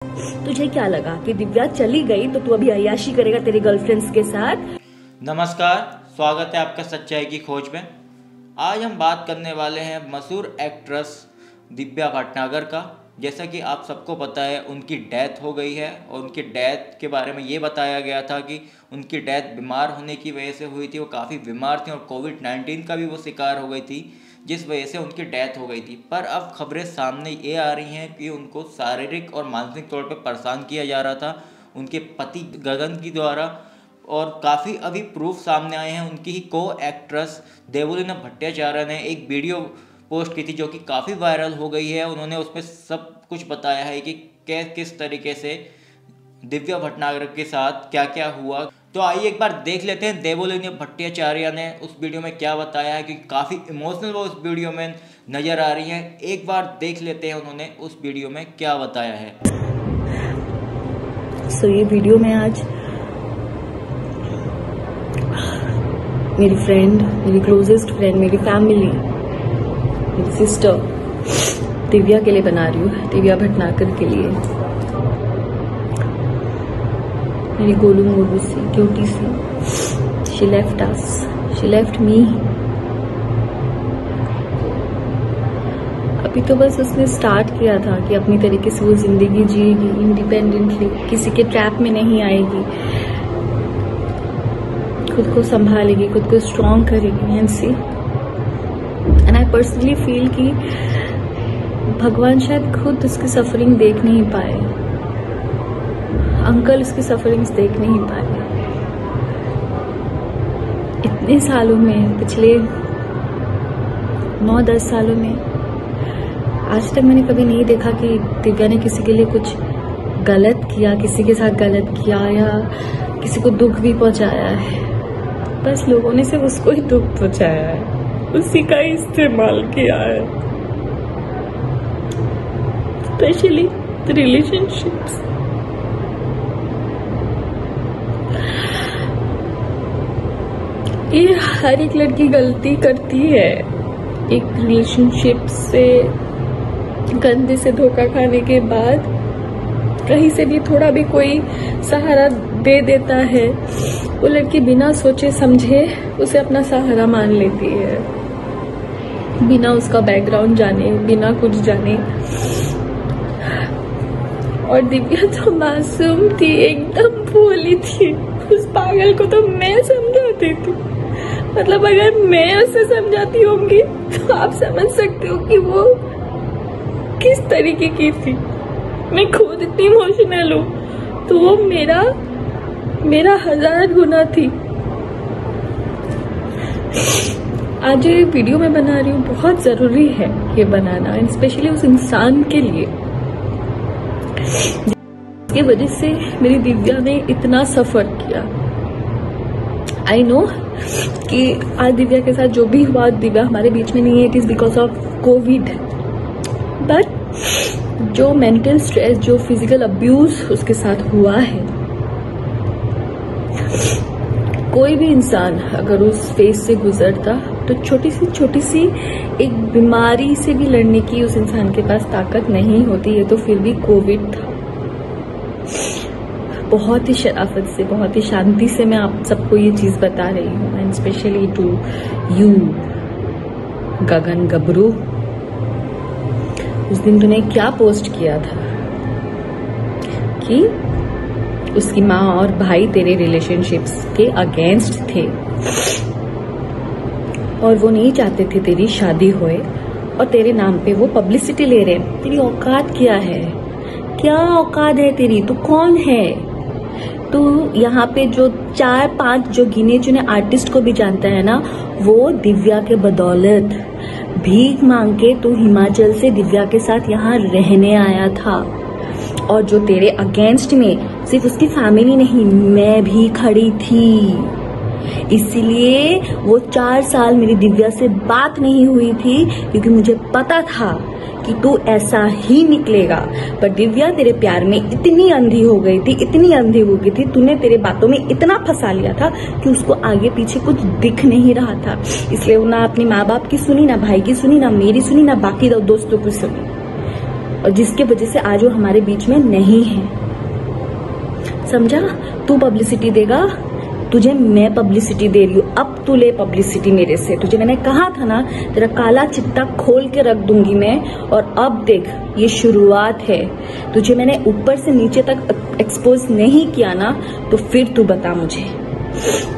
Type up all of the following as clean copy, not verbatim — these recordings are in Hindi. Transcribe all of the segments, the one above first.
तुझे क्या लगा कि दिव्या चली गई तो तू अभी अय्याशी करेगा तेरे गर्लफ्रेंड्स के साथ? नमस्कार, स्वागत है आपका सच्चाई की खोज में। आज हम बात करने वाले हैं मशहूर एक्ट्रेस दिव्या भटनागर का। जैसा कि आप सबको पता है, उनकी डेथ हो गई है और उनकी डेथ के बारे में ये बताया गया था कि उनकी डेथ बीमार होने की वजह से हुई थी। वो काफ़ी बीमार थी और कोविड-19 का भी वो शिकार हो गई थी, जिस वजह से उनकी डेथ हो गई थी। पर अब खबरें सामने ये आ रही हैं कि उनको शारीरिक और मानसिक तौर पर परेशान किया जा रहा था उनके पति गगन की द्वारा। और काफ़ी अभी प्रूफ सामने आए हैं। उनकी ही को एक्ट्रेस देवलीना भट्टाचार्य ने एक वीडियो पोस्ट की थी जो कि काफ़ी वायरल हो गई है। उन्होंने उसमें सब कुछ बताया है कि किस तरीके से दिव्या भटनागर के साथ क्या क्या हुआ। तो आइए एक बार देख लेते हैं देवलीना भट्टाचार्य ने उस वीडियो में क्या बताया है, क्योंकि काफ़ी इमोशनल वो उस वीडियो में नज़र आ रही हैं। एक बार देख लेते हैं उन्होंने उस वीडियो में क्या बताया है। ये वीडियो में आज मेरी फ्रेंड, मेरी क्लोजेस्ट फ्रेंड, मेरी फैमिली, मेरी सिस्टर दिव्या के लिए बना रही हूँ, दिव्या भटनागर के लिए। मेरी गोलू मोलू सी क्यूटी सी, she left us, she left me. अभी तो बस उसने स्टार्ट किया था कि अपनी तरीके से वो जिंदगी जिएगी इंडिपेंडेंटली, किसी के ट्रैप में नहीं आएगी, खुद को संभालेगी, खुद को स्ट्रॉन्ग करेगी। एंड आई पर्सनली फील कि भगवान शायद खुद उसकी सफरिंग देख नहीं पाए, अंकल उसकी सफरिंग्स देख नहीं पाए। इतने सालों में, पिछले 9-10 सालों में आज तक मैंने कभी नहीं देखा कि दिव्या ने किसी के लिए कुछ गलत किया, किसी के साथ गलत किया या किसी को दुख भी पहुंचाया है। बस लोगों ने सिर्फ उसको ही दुख पहुंचाया है, उसी का ही इस्तेमाल किया है, स्पेशली रिलेशनशिप्स। ये हर एक लड़की गलती करती है, एक रिलेशनशिप से गंदे से धोखा खाने के बाद कहीं से भी थोड़ा भी कोई सहारा दे देता है, वो लड़की बिना सोचे समझे उसे अपना सहारा मान लेती है, बिना उसका बैकग्राउंड जाने, बिना कुछ जाने। और दिव्या तो मासूम थी, एकदम भोली थी। उस पागल को तो मैं समझाती थी, मतलब अगर मैं उसे समझाती होंगी तो आप समझ सकते हो कि वो किस तरीके की थी। मैं खुद इतनी इमोशनल हूँ तो वो मेरा 1000 गुना थी। आज ये वीडियो मैं बना रही हूँ, बहुत जरूरी है ये बनाना, स्पेशली उस इंसान के लिए जिसकी वजह से मेरी दिव्या ने इतना सफर किया। आई नो कि आज दिव्या के साथ जो भी हुआ, दिव्या हमारे बीच में नहीं है, it is because of Covid. But जो मेंटल स्ट्रेस, जो फिजिकल अब्यूज उसके साथ हुआ है, कोई भी इंसान अगर उस फेज से गुजरता तो छोटी सी एक बीमारी से भी लड़ने की उस इंसान के पास ताकत नहीं होती। ये तो फिर भी कोविड था। बहुत ही शराफत से, बहुत ही शांति से मैं आप सबको ये चीज बता रही हूँ, एंड स्पेशली टू यू गगन गबरू। उस दिन तूने क्या पोस्ट किया था कि उसकी माँ और भाई तेरे रिलेशनशिप्स के अगेंस्ट थे और वो नहीं चाहते थे तेरी शादी होए, और तेरे नाम पे वो पब्लिसिटी ले रहे हैं। तेरी औकात क्या है? क्या औकात है तेरी? तू कौन है? तू यहाँ पे जो 4-5 जो गिने चुने आर्टिस्ट को भी जानता है ना, वो दिव्या के बदौलत भीख मांग के तू हिमाचल से दिव्या के साथ यहाँ रहने आया था। और जो तेरे अगेंस्ट में सिर्फ उसकी फैमिली नहीं, मैं भी खड़ी थी, इसीलिए वो 4 साल मेरी दिव्या से बात नहीं हुई थी, क्योंकि मुझे पता था कि तू ऐसा ही निकलेगा। पर दिव्या तेरे प्यार में इतनी अंधी हो गई थी, इतनी अंधी हो गई थी, तूने तेरे बातों में इतना फंसा लिया था कि उसको आगे पीछे कुछ दिख नहीं रहा था। इसलिए वो ना अपने माँ बाप की सुनी, ना भाई की सुनी, ना मेरी सुनी, ना बाकी दोस्तों की सुनी। और जिसके वजह से आज वो हमारे बीच में नहीं है। समझा? तू पब्लिसिटी देगा, तुझे मैं पब्लिसिटी दे रही हूँ, अब तू ले पब्लिसिटी मेरे से। तुझे मैंने कहा था ना, तेरा काला चिट्टा खोल के रख दूंगी मैं। और अब देख, ये शुरुआत है। तुझे मैंने ऊपर से नीचे तक एक्सपोज नहीं किया ना, तो फिर तू बता मुझे।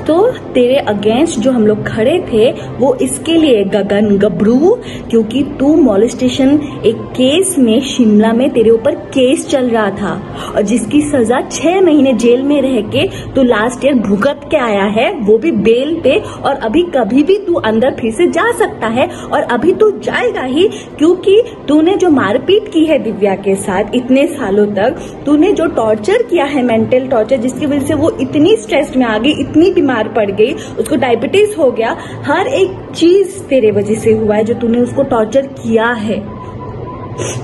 तो तेरे अगेंस्ट जो हम लोग खड़े थे वो इसके लिए गगन गबरू, क्योंकि तू मॉलेस्टेशन एक केस में शिमला में तेरे ऊपर केस चल रहा था और जिसकी सजा 6 महीने जेल में रह के तू लास्ट ईयर भुगत के आया है, वो भी बेल पे। और अभी कभी भी तू अंदर फिर से जा सकता है और अभी तू जाएगा ही, क्योंकि तूने जो मारपीट की है दिव्या के साथ इतने सालों तक, तूने जो टॉर्चर किया है, मेंटल टॉर्चर, जिसकी वजह से वो इतनी स्ट्रेस्ड में आ गई, इतनी बीमार पड़ गई, उसको डायबिटीज हो गया। हर एक चीज तेरे वजह से हुआ है जो तूने उसको टॉर्चर किया है।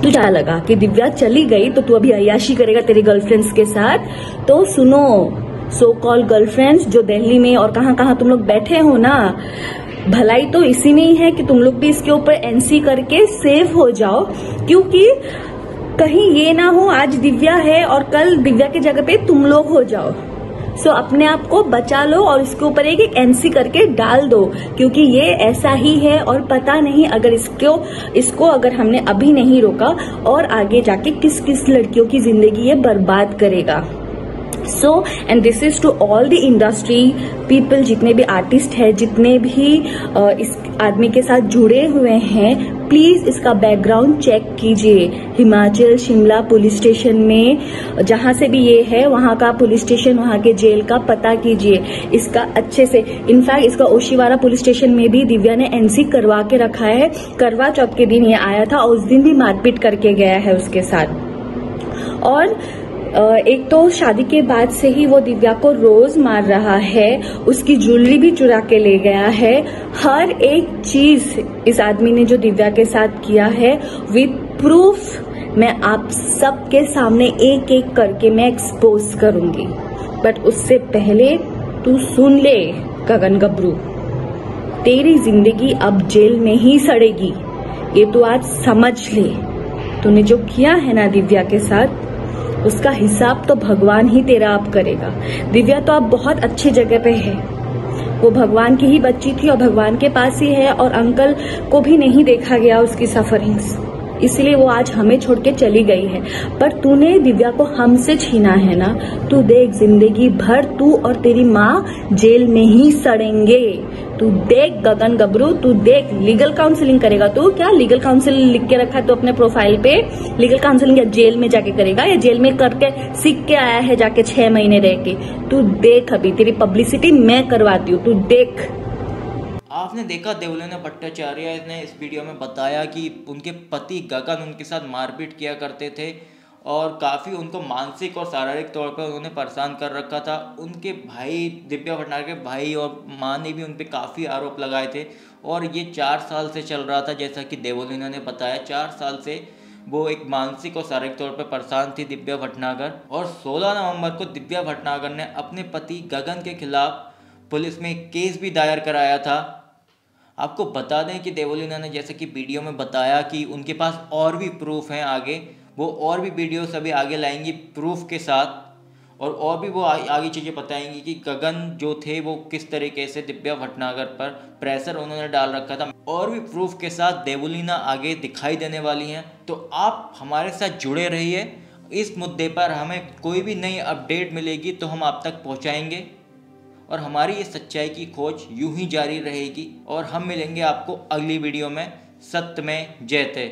तुझे क्या लगा कि दिव्या चली गई तो तू अभी अय्याशी करेगा तेरी गर्लफ्रेंड्स के साथ? तो सुनो, सो कॉल गर्लफ्रेंड्स जो दिल्ली में और कहां कहां तुम लोग बैठे हो ना, भलाई तो इसी में ही है कि तुम लोग भी इसके ऊपर एनसी करके सेव हो जाओ, क्योंकि कहीं ये ना हो आज दिव्या है और कल दिव्या की जगह पे तुम लोग हो जाओ। सो अपने आप को बचा लो और इसके ऊपर एक एनसी करके डाल दो, क्योंकि ये ऐसा ही है और पता नहीं अगर इसको अगर हमने अभी नहीं रोका और आगे जाके किस किस लड़कियों की जिंदगी ये बर्बाद करेगा। So and this is to all the industry people, जितने भी आर्टिस्ट है, जितने भी इस आदमी के साथ जुड़े हुए हैं, प्लीज इसका बैकग्राउंड चेक कीजिए। हिमाचल शिमला पुलिस स्टेशन में जहां से भी ये है, वहां का पुलिस स्टेशन, वहां के जेल का पता कीजिए इसका अच्छे से। इनफैक्ट इसका ओशीवारा पुलिस स्टेशन में भी दिव्या ने एनसी करवा के रखा है। करवा चौथ के दिन ये आया था और उस दिन भी मारपीट करके गया है उसके साथ। और एक तो शादी के बाद से ही वो दिव्या को रोज मार रहा है, उसकी ज्वेलरी भी चुरा के ले गया है। हर एक चीज इस आदमी ने जो दिव्या के साथ किया है विद प्रूफ मैं आप सबके सामने एक एक करके मैं एक्सपोज करूंगी। बट उससे पहले तू सुन ले गगन गबरू, तेरी जिंदगी अब जेल में ही सड़ेगी, ये तू आज समझ ले। तूने जो किया है ना दिव्या के साथ, उसका हिसाब तो भगवान ही तेरा अब करेगा। दिव्या तो अब बहुत अच्छी जगह पे है, वो भगवान की ही बच्ची थी और भगवान के पास ही है, और अंकल को भी नहीं देखा गया उसकी सफरिंग्स, इसलिए वो आज हमें छोड़ के चली गई है। पर तूने दिव्या को हमसे छीना है ना, तू देख जिंदगी भर तू और तेरी माँ जेल में ही सड़ेंगे। तू देख गगन गबरू, तू देख। लीगल काउंसलिंग करेगा तू? क्या लीगल काउंसलिंग लिख के रखा है तो अपने प्रोफाइल पे? लीगल काउंसलिंग या जेल में जाके करेगा, या जेल में करके सीख के आया है जाके 6 महीने रह के? तू देख, अभी तेरी पब्लिसिटी मैं करवाती हूँ, तू देख। आपने देखा देवलीना भट्टाचार्य ने इस वीडियो में बताया कि उनके पति गगन उनके साथ मारपीट किया करते थे और काफ़ी उनको मानसिक और शारीरिक तौर पर उन्होंने परेशान कर रखा था। उनके भाई दिव्या भटनागर के भाई और माँ ने भी उन पर काफ़ी आरोप लगाए थे और ये 4 साल से चल रहा था। जैसा कि देवलीना ने बताया, 4 साल से वो एक मानसिक और शारीरिक तौर पर परेशान थी दिव्या भटनागर। और 16 नवंबर को दिव्या भटनागर ने अपने पति गगन के खिलाफ पुलिस में केस भी दायर कराया था। आपको बता दें कि देवलीना ने जैसे कि वीडियो में बताया कि उनके पास और भी प्रूफ हैं, आगे वो और भी वीडियो सभी आगे लाएंगी प्रूफ के साथ, और भी वो आगे चीज़ें बताएंगी कि गगन जो थे वो किस तरीके से दिव्या भटनागर पर प्रेशर उन्होंने डाल रखा था। और भी प्रूफ के साथ देवलीना आगे दिखाई देने वाली हैं। तो आप हमारे साथ जुड़े रहिए, इस मुद्दे पर हमें कोई भी नई अपडेट मिलेगी तो हम आप तक पहुँचाएँगे और हमारी ये सच्चाई की खोज यूं ही जारी रहेगी। और हम मिलेंगे आपको अगली वीडियो में। सत्य में जयते।